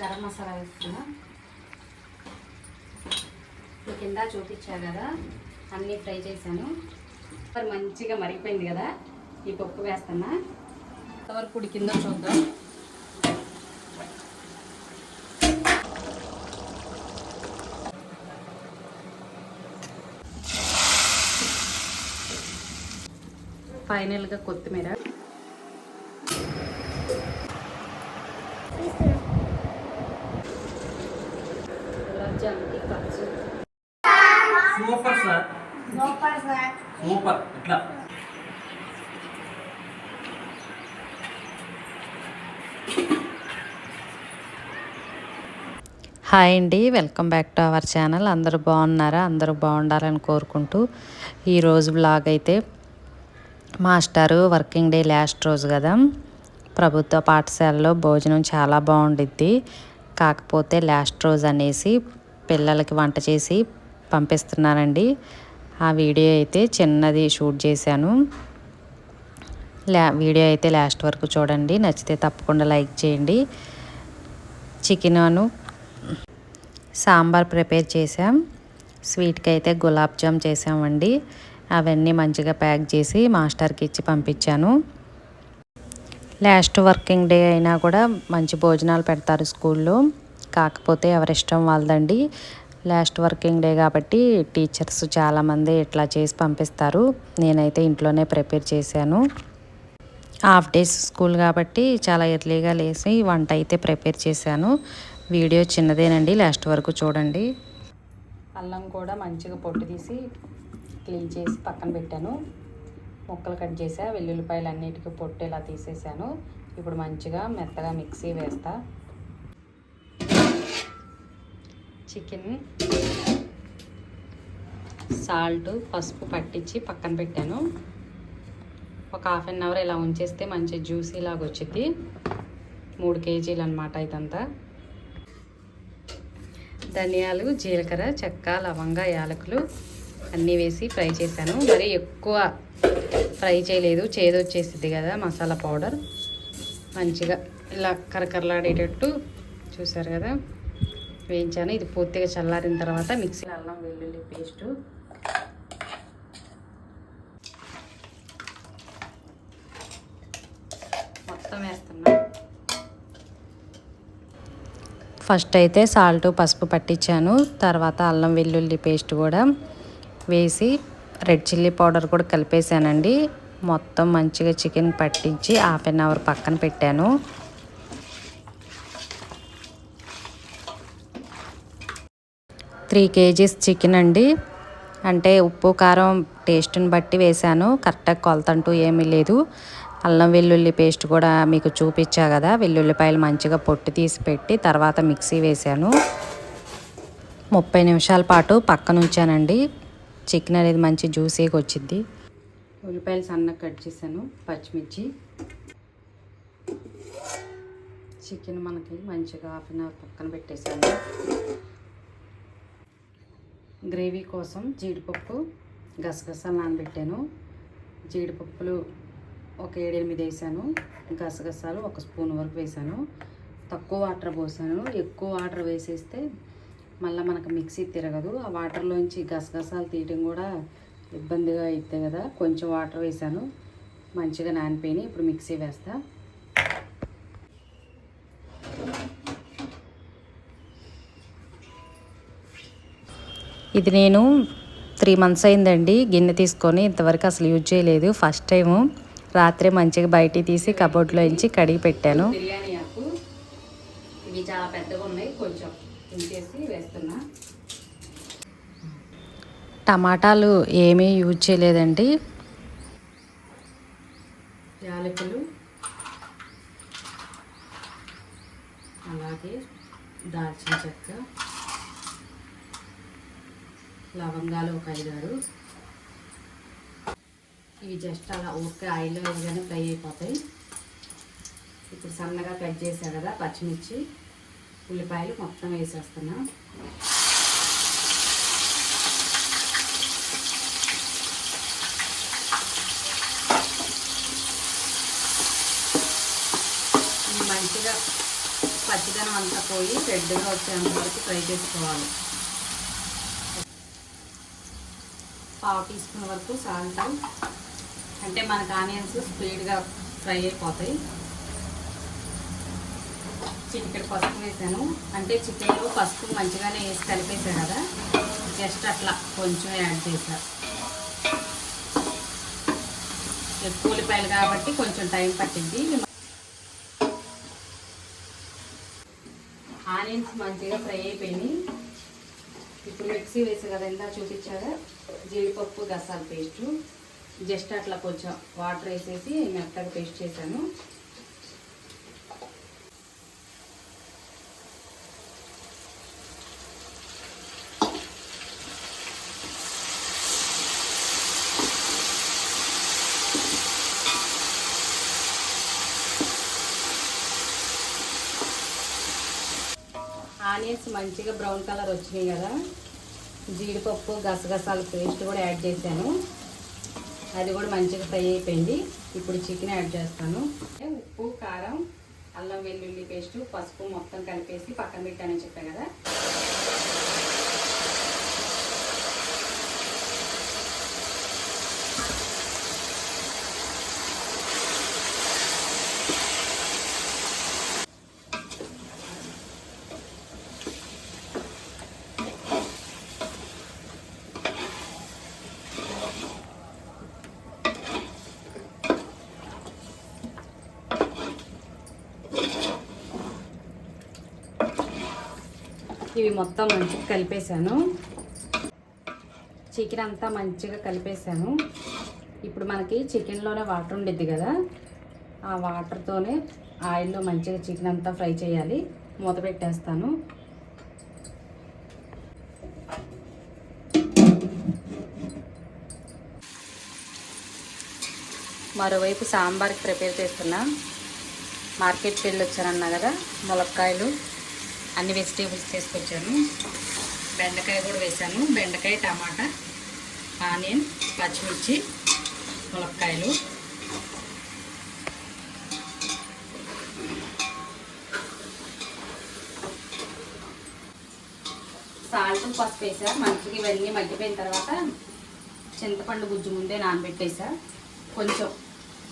గరం మసాలా వేస్తున్నా. కింద చూపించా కదా, అన్నీ ఫ్రై చేశాను. మంచిగా మరిగిపోయింది కదా, ఈ పప్పు వేస్తున్నా. ఎంతవరకు ఉడికిందో చూద్దాం. ఫైనల్గా కొత్తిమీర. Super sir, super. ఇట్లా హాయ్ అండి, welcome back to our channel. అందరూ బాగున్నారా? అందరూ బాగుండాలని కోరుకుంటూ ఈరోజు బ్లాగ్ అయితే మాస్టరు వర్కింగ్ డే లాస్ట్ రోజు కదా, ప్రభుత్వ పాఠశాలలో భోజనం చాలా బాగుండిద్ది. కాకపోతే లాస్ట్ రోజు అనేసి పిల్లలకి వంట చేసి పంపిస్తున్నానండి. ఆ వీడియో అయితే చిన్నది షూట్ చేశాను. వీడియో అయితే లాస్ట్ వరకు చూడండి. నచ్చితే తప్పకుండా లైక్ చేయండి. చికెన్ సాంబార్ ప్రిపేర్ చేసాం. స్వీట్కి అయితే గులాబ్ జామ్ చేసామండి. అవన్నీ మంచిగా ప్యాక్ చేసి మాస్టర్కి ఇచ్చి పంపించాను. లాస్ట్ వర్కింగ్ డే అయినా కూడా మంచి భోజనాలు పెడతారు స్కూల్లో. కాకపోతే ఎవరిష్టం వాళ్ళదండి. లాస్ట్ వర్కింగ్ డే కాబట్టి టీచర్స్ చాలామంది ఇట్లా చేసి పంపిస్తారు. నేనైతే ఇంట్లోనే ప్రిపేర్ చేశాను. హాఫ్ డేస్ స్కూల్ కాబట్టి చాలా ఎర్లీగా లేచి వంట అయితే ప్రిపేర్ చేశాను. వీడియో చిన్నదేనండి, లాస్ట్ వరకు చూడండి. అల్లం కూడా మంచిగా పొట్టు తీసి క్లీన్ చేసి పక్కన పెట్టాను. ముక్కలు కట్ చేసా. వెల్లుల్లిపాయలు అన్నిటికీ పొట్టు ఇలా తీసేసాను. ఇప్పుడు మంచిగా మెత్తగా మిక్సీ వేస్తా. చికెన్ సాల్ట్ పసుపు పట్టించి పక్కన పెట్టాను. ఒక హాఫ్ అన్ అవర్ ఇలా ఉంచేస్తే మంచి జ్యూసీ లాగా వచ్చింది. 3 కేజీలు అనమాట ఇదంతా. ధనియాలు, జీలకర్ర, చెక్క, లవంగ, యాలకులు అన్నీ వేసి ఫ్రై చేశాను. మరి ఎక్కువ ఫ్రై చేయలేదు, చేదు వచ్చేసింది కదా మసాలా పౌడర్. మంచిగా ఇలా కరకరలాడేటట్టు చూసారు కదా వేయించాను. ఇది పూర్తిగా చల్లారిన తర్వాత మిక్సీ అల్లం వెల్లుల్లి పేస్టు మొత్తం వేస్తున్నా. ఫస్ట్ అయితే సాల్ట్ పసుపు పట్టించాను. తర్వాత అల్లం వెల్లుల్లి పేస్ట్ కూడా వేసి రెడ్ చిల్లీ పౌడర్ కూడా కలిపేసానండి. మొత్తం మంచిగా చికెన్ పట్టించి హాఫ్ అన్ అవర్ పక్కన పెట్టాను. త్రీ కేజీస్ చికెన్ అండి. అంటే ఉప్పు కారం టేస్ట్ని బట్టి వేసాను. కరెక్ట్గా కొలతంటూ ఏమీ లేదు. అల్లం వెల్లుల్లి పేస్ట్ కూడా మీకు చూపించా కదా, వెల్లుల్లిపాయలు మంచిగా పొట్టు తీసి పెట్టి తర్వాత మిక్సీ వేసాను. 30 నిమిషాల పాటు పక్కన ఉంచానండి. చికెన్ అనేది మంచి జ్యూసీగా వచ్చింది. ఉల్లిపాయలు సన్నగా కట్ చేశాను. పచ్చిమిర్చి, చికెన్ మనకి మంచిగా హాఫ్ అన్ అవర్ పక్కన పెట్టేశాను. గ్రేవీ కోసం జీడిపప్పు, గసగసాలు నానబెట్టాను. జీడిపప్పులు ఒక 7-8 వేసాను. గసగసాలు 1 స్పూన్ వరకు వేసాను. తక్కువ వాటర్ పోసాను. ఎక్కువ వాటర్ వేసేస్తే మళ్ళీ మనకు మిక్సీ తిరగదు. ఆ వాటర్లోంచి గసగసాలు తీయడం కూడా ఇబ్బందిగా అవుతాయి కదా. కొంచెం వాటర్ వేసాను. మంచిగా నానిపోయినాయి. ఇప్పుడు మిక్సీ వేస్తా. ఇది నేను 3 months అయిందండి గిన్నె తీసుకొని. ఇంతవరకు అసలు యూజ్ చేయలేదు. ఫస్ట్ టైము రాత్రి మంచిగా బయటికి తీసి కబోర్డ్లో ఇంచి కడిగి పెట్టాను. బిర్యానీ ఆకు ఇవి చాలా పెద్దగా ఉన్నాయి, కొంచెం ఇంచేసి వేస్తున్నా. టమాటాలు ఏమీ యూజ్ చేయలేదండి. యాలకులు, అలాగే దాల్చిన చెక్క, లవంగాలు ఒక 5-6. ఇవి జస్ట్ అలా ఊరికే ఆయిల్లో వేయగానే ఫ్రై అయిపోతాయి. ఇప్పుడు సన్నగా కట్ చేసా కదా పచ్చిమిర్చి, ఉల్లిపాయలు మొత్తం వేసేస్తున్నా. మంచిగా పచ్చిదనం అంతా పోయి రెడ్గా వచ్చేంత వరకు ఫ్రై చేసుకోవాలి. 1/2 టీ స్పూన్ వరకు సాల్ట్, అంటే మనకు ఆనియన్స్ స్పీడ్గా ఫ్రై అయిపోతాయి. చిటికెడు పసుపు వేసాను, అంటే చికెన్లో పసుపు మంచిగానే వేసి కలిపేసాను కదా, జస్ట్ అట్లా కొంచెం యాడ్ చేసా. ఎక్కువ ఉల్లిపాయలు కాబట్టి కొంచెం టైం పట్టింది. ఆనియన్స్ మంచిగా ఫ్రై అయిపోయినాయి. ఇప్పుడు మిక్సీ వేసా కదా, ఇందా చూపించాగా జీడిపప్పు గసాల పేస్టు, జస్ట్ అట్లా కొంచెం వాటర్ వేసేసి మెత్తగా పేస్ట్ చేశాను. ఆనియన్స్ మంచిగా బ్రౌన్ కలర్ వచ్చినాయి కదా, జీడిపప్పు గసగసాల పేస్ట్ కూడా యాడ్ చేశాను, అది కూడా మంచిగా ఫ్రై అయిపోయింది. ఇప్పుడు చికెన్ యాడ్ చేస్తాను. ఉప్పు, కారం, అల్లం వెల్లుల్లి పేస్టు, పసుపు మొత్తం కలిపేసి పక్కన పెట్టానని చెప్పాను కదా. ఇవి మొత్తం మంచిగా కలిపేసాను. చికెన్ అంతా మంచిగా కలిపేసాను. ఇప్పుడు మనకి చికెన్లోనే వాటర్ ఉండిద్ది కదా, ఆ వాటర్తోనే ఆయిల్లో మంచిగా చికెన్ అంతా ఫ్రై చేయాలి. మూత పెట్టేస్తాను. మరోవైపు సాంబార్కి ప్రిపేర్ చేస్తున్నా. మార్కెట్కి వెళ్ళి వచ్చానన్నా కదా, ములక్కాయలు అన్ని వెజిటేబుల్స్ తీసుకొచ్చాను. బెండకాయ కూడా వేసాను. బెండకాయ, టమాటా, ఆనియన్, పచ్చిమిర్చి, ములక్కాయలు. సాల్ట్, పసుపు వేసా. మంచిగా ఇవన్నీ మగ్గిపోయిన తర్వాత చింతపండు గుజ్జు ముందే నానబెట్టేసా. కొంచెం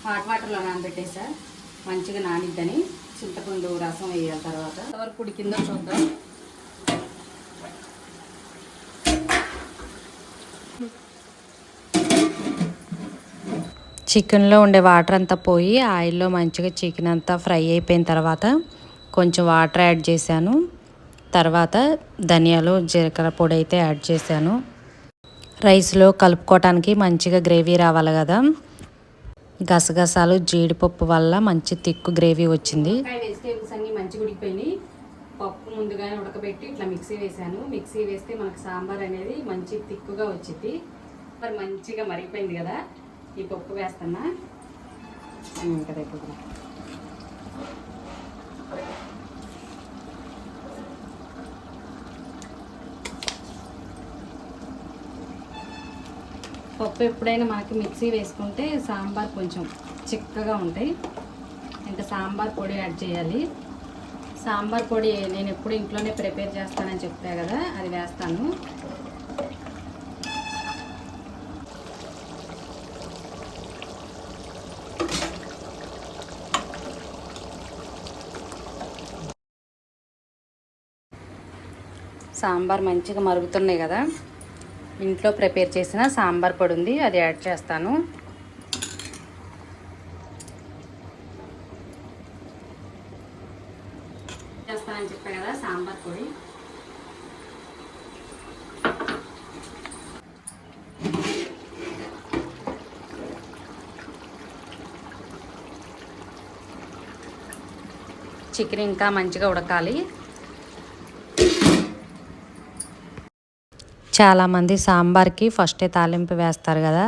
హాట్ వాటర్లో నానబెట్టేసా, మంచిగా నానిద్దని. చింతపండు రసం వేయాలి. తర్వాత ఎంతవరకు ఉడికిందో చూద్దాం. చికెన్లో ఉండే వాటర్ అంతా పోయి ఆయిల్లో మంచిగా చికెన్ అంతా ఫ్రై అయిపోయిన తర్వాత కొంచెం వాటర్ యాడ్ చేశాను. తర్వాత ధనియాలు, జీలకర్ర పొడి అయితే యాడ్ చేశాను. రైస్లో కలుపుకోవటానికి మంచిగా గ్రేవీ రావాలి కదా, గసగసాలు, జీడిపప్పు వల్ల మంచి తిక్కు గ్రేవీ వచ్చింది. వెజిటేబుల్స్ అన్నీ మంచిగా ఉడికిపోయినాయి. పప్పు ముందుగానే ఉడకబెట్టి ఇట్లా మిక్సీ వేసాను. మిక్సీ వేస్తే మనకు సాంబార్ అనేది మంచి తిక్కుగా వచ్చింది. మరి మంచిగా మరిగిపోయింది కదా, ఈ పప్పు వేస్తున్నా. ఇంకా దగ్గర పప్పు ఎప్పుడైనా మనకి మిక్సీ వేసుకుంటే సాంబార్ కొంచెం చిక్కగా ఉంటాయి. ఇంకా సాంబార్ పొడి యాడ్ చేయాలి. సాంబార్ పొడి నేను ఎప్పుడు ఇంట్లోనే ప్రిపేర్ చేస్తానని చెప్పా కదా, అది వేస్తాను. సాంబార్ మంచిగా మరుగుతున్నాయి కదా, ఇంట్లో ప్రిపేర్ చేసిన సాంబార్ పొడి ఉంది, అది యాడ్ చేస్తాను. చేస్తానని చెప్పా కదా సాంబార్ పొడి. చికెన్ ఇంకా మంచిగా ఉడకాలి. చాలామంది సాంబార్కి ఫస్టే తాలింపు వేస్తారు కదా,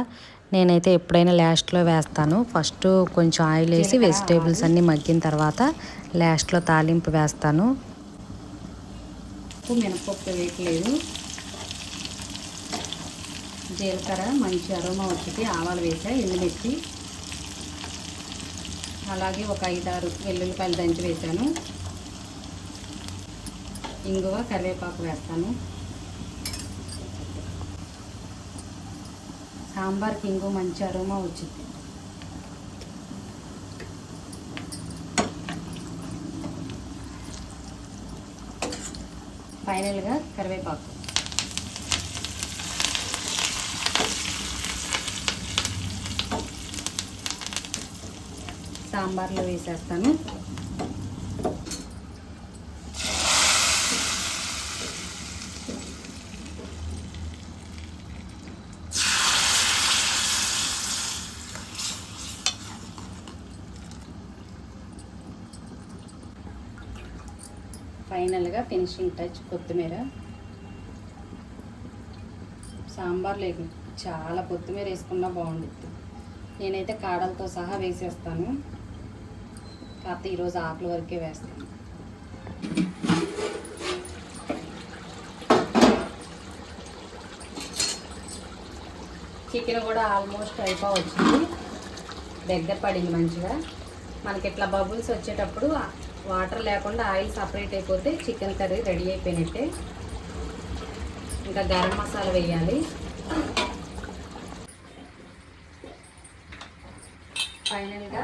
నేనైతే ఎప్పుడైనా లాస్ట్లో వేస్తాను. ఫస్ట్ కొంచెం ఆయిల్ వేసి వెజిటేబుల్స్ అన్నీ మగ్గిన తర్వాత లాస్ట్లో తాలింపు వేస్తాను. మినపప్పు వేయట్లేదు, జీలకర్ర మంచి అరోమా వచ్చింది. ఆవాలు వేసా, ఎండుమిర్చి, అలాగే ఒక 5-6 వెల్లుల్లిపాయలు దంచి వేసాను. ఇంగువ కరివేపాకు వేస్తాను. సాంబార్కి ఇంగువ మంచి అరోమా వచ్చింది. ఫైనల్గా కరివేపాకు. సాంబార్లో వేసేస్తాను. ఫైనల్గా ఫినిషింగ్ టచ్ కొత్తిమీర. సాంబార్లో చాలా కొత్తిమీర వేసుకున్నా బాగుంటుంది. నేనైతే కాడలతో సహా వేసేస్తాను, కాకపోతే ఈరోజు ఆకుల వరకే వేస్తాను. చికెన్ కూడా ఆల్మోస్ట్ అయిపోవచ్చింది, దగ్గర పడింది మంచిగా. మనకి ఇట్లా బబుల్స్ వచ్చేటప్పుడు వాటర్ లేకుండా ఆయిల్ సపరేట్ అయిపోతే చికెన్ కర్రీ రెడీ అయిపోయినట్టే. ఇంకా గరం మసాలా వేయాలి. ఫైనల్గా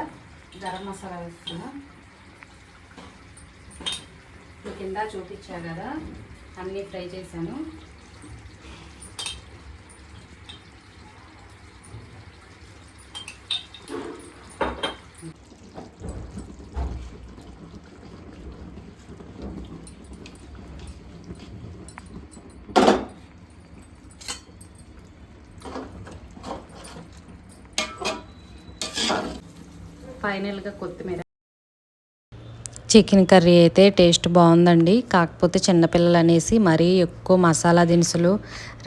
గరం మసాలా వేస్తున్నా. కింద చూపించా కదా, అన్నీ ఫ్రై చేశాను. ఫైనల్గా కొత్తిమీర. చికెన్ కర్రీ అయితే టేస్ట్ బాగుందండి. కాకపోతే చిన్నపిల్లలు అనేసి మరీ ఎక్కువ మసాలా దినుసులు,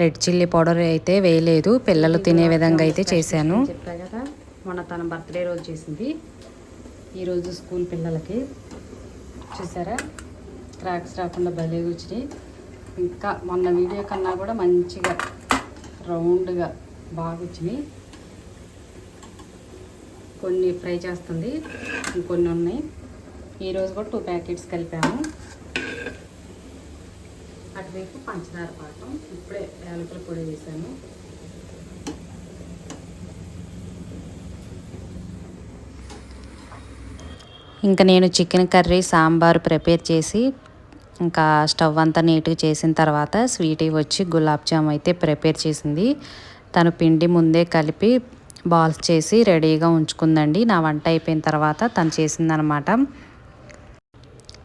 రెడ్ చిల్లీ పౌడర్ అయితే వేయలేదు. పిల్లలు తినే విధంగా అయితే చేశాను. చెప్పా కదా, మొన్న తన బర్త్డే రోజు చేసింది. ఈరోజు స్కూల్ పిల్లలకి చూసారా, క్రాక్స్ రాకుండా భలే వచ్చినాయి. ఇంకా మొన్న వీడియో కన్నా కూడా మంచిగా రౌండ్గా బాగా వచ్చినాయి. కొన్ని ఫ్రై చేస్తుంది, ఇంకొన్ని ఉన్నాయి. ఈరోజు కూడా 2 ప్యాకెట్స్ కలిపాము. అటువైపు పంచదార పాకం, ఇప్పుడే యాలకుల పొడి వేసాను. ఇంకా నేను చికెన్ కర్రీ, సాంబార్ ప్రిపేర్ చేసి ఇంకా స్టవ్ అంతా నీట్గా చేసిన తర్వాత స్వీటీ వచ్చి గులాబ్ జామ్ అయితే ప్రిపేర్ చేసింది. తను పిండి ముందే కలిపి బాల్స్ చేసి రెడీగా ఉంచుకుందండి. నా వంట అయిపోయిన తర్వాత తను చేసిందనమాట.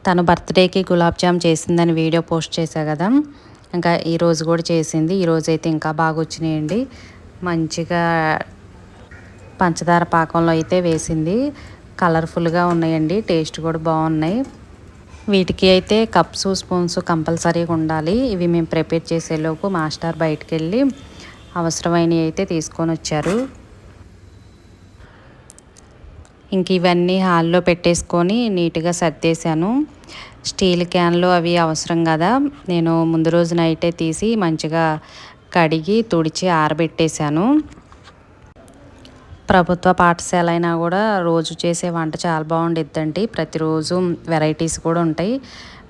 తను బర్త్డేకి గులాబ్ జామ్ చేసిందని వీడియో పోస్ట్ చేశా కదా, ఇంకా ఈరోజు కూడా చేసింది. ఈరోజు అయితే ఇంకా బాగా వచ్చినాయండి. మంచిగా పంచదార పాకంలో అయితే వేసింది. కలర్ఫుల్గా ఉన్నాయండి, టేస్ట్ కూడా బాగున్నాయి. వీటికి అయితే కప్స్, స్పూన్స్ కంపల్సరీగా ఉండాలి. ఇవి మేము ప్రిపేర్ చేసేలోపు మాస్టర్ బయటికి వెళ్ళి అవసరమైనవి అయితే తీసుకొని వచ్చారు. ఇంక ఇవన్నీ హాల్లో పెట్టేసుకొని నీట్గా సర్దేశాను. స్టీల్ క్యాన్లు అవి అవసరం కదా, నేను ముందు రోజు నైటే తీసి మంచిగా కడిగి తుడిచి ఆరబెట్టేశాను. ప్రభుత్వ పాఠశాల అయినా కూడా రోజు చేసే వంట చాలా బాగుండిద్దండి. ప్రతిరోజు వెరైటీస్ కూడా ఉంటాయి.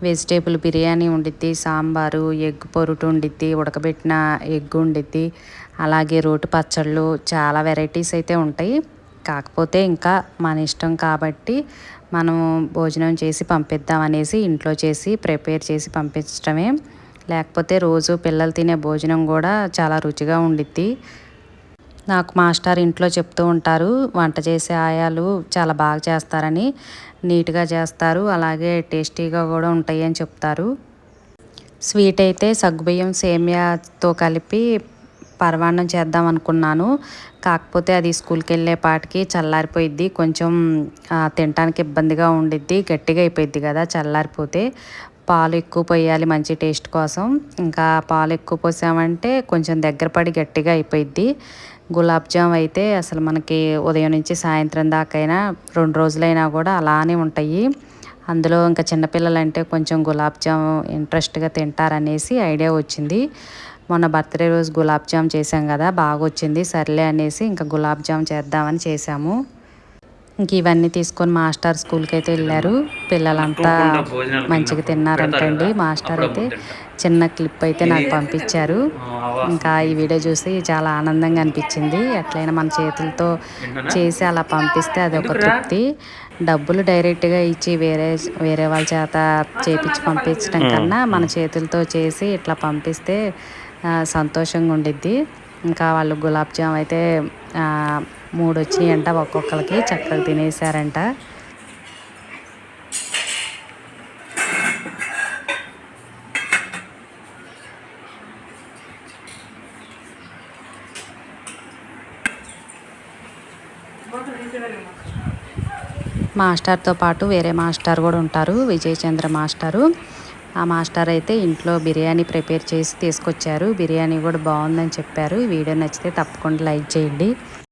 వెజిటేబుల్ బిర్యానీ ఉండిద్ది, సాంబారు, ఎగ్ పొరుటు ఉండిద్ది, ఉడకబెట్టిన ఎగ్ ఉండిద్ది, అలాగే రోటి పచ్చళ్ళు, చాలా వెరైటీస్ అయితే ఉంటాయి. కాకపోతే ఇంకా మన ఇష్టం కాబట్టి మనం భోజనం చేసి పంపిద్దాం అనేసి ఇంట్లో చేసి ప్రిపేర్ చేసి పంపించడమే. లేకపోతే రోజు పిల్లలు తినే భోజనం కూడా చాలా రుచిగా ఉండిద్ది. నాకు మాస్టర్ ఇంట్లో చెప్తూ ఉంటారు, వంట చేసే ఆయాలు చాలా బాగా చేస్తారని, నీట్గా చేస్తారు, అలాగే టేస్టీగా కూడా ఉంటాయి అని చెప్తారు. స్వీట్ అయితే సగ్గుబియ్యం సేమియాతో కలిపి పరమాన్నం చేద్దాం అనుకున్నాను. కాకపోతే అది స్కూల్కి వెళ్ళే పాటికి చల్లారిపోయిద్ది, కొంచెం తినడానికి ఇబ్బందిగా ఉండిద్ది, గట్టిగా అయిపోయిద్ది కదా చల్లారిపోతే. పాలు ఎక్కువ పోయాలి మంచి టేస్ట్ కోసం. ఇంకా పాలు ఎక్కువ పోసామంటే కొంచెం దగ్గర పడి గట్టిగా అయిపోయిద్ది. గులాబ్ జామ్ అయితే అసలు మనకి ఉదయం నుంచి సాయంత్రం దాకైనా 2 రోజులైనా కూడా అలానే ఉంటాయి. అందులో ఇంకా చిన్నపిల్లలు అంటే కొంచెం గులాబ్ జామ్ ఇంట్రెస్ట్గా తింటారనేసి ఐడియా వచ్చింది. మొన్న బర్త్డే రోజు గులాబ్ జామ్ చేసాం కదా, బాగా వచ్చింది, సర్లే అనేసి ఇంకా గులాబ్ జామ్ చేద్దామని చేసాము. ఇంక ఇవన్నీ తీసుకొని మాస్టర్ స్కూల్కి అయితే వెళ్ళారు. పిల్లలంతా మంచిగా తిన్నారంటండి. మాస్టర్ అయితే చిన్న క్లిప్ అయితే నాకు పంపించారు. ఇంకా ఈ వీడియో చూసి చాలా ఆనందంగా అనిపించింది. ఎట్లయినా మన చేతులతో చేసి అలా పంపిస్తే అది ఒక తృప్తి. డబ్బులు డైరెక్ట్గా ఇచ్చి వేరే వాళ్ళ చేత చేపించి పంపించడం కన్నా మన చేతులతో చేసి ఇట్లా పంపిస్తే సంతోషంగా ఉండిద్ది. ఇంకా వాళ్ళు గులాబ్ జామ్ అయితే 3 వచ్చినాయంట ఒక్కొక్కరికి. చక్కగా తినేసారంట. మాస్టర్తో పాటు వేరే మాస్టర్ కూడా ఉంటారు, విజయచంద్ర మాస్టరు. ఆ మాస్టర్ అయితే ఇంట్లో బిర్యానీ ప్రిపేర్ చేసి తీసుకొచ్చారు. బిర్యానీ కూడా బాగుందని చెప్పారు. ఈ వీడియో నచ్చితే తప్పకుండా లైక్ చేయండి.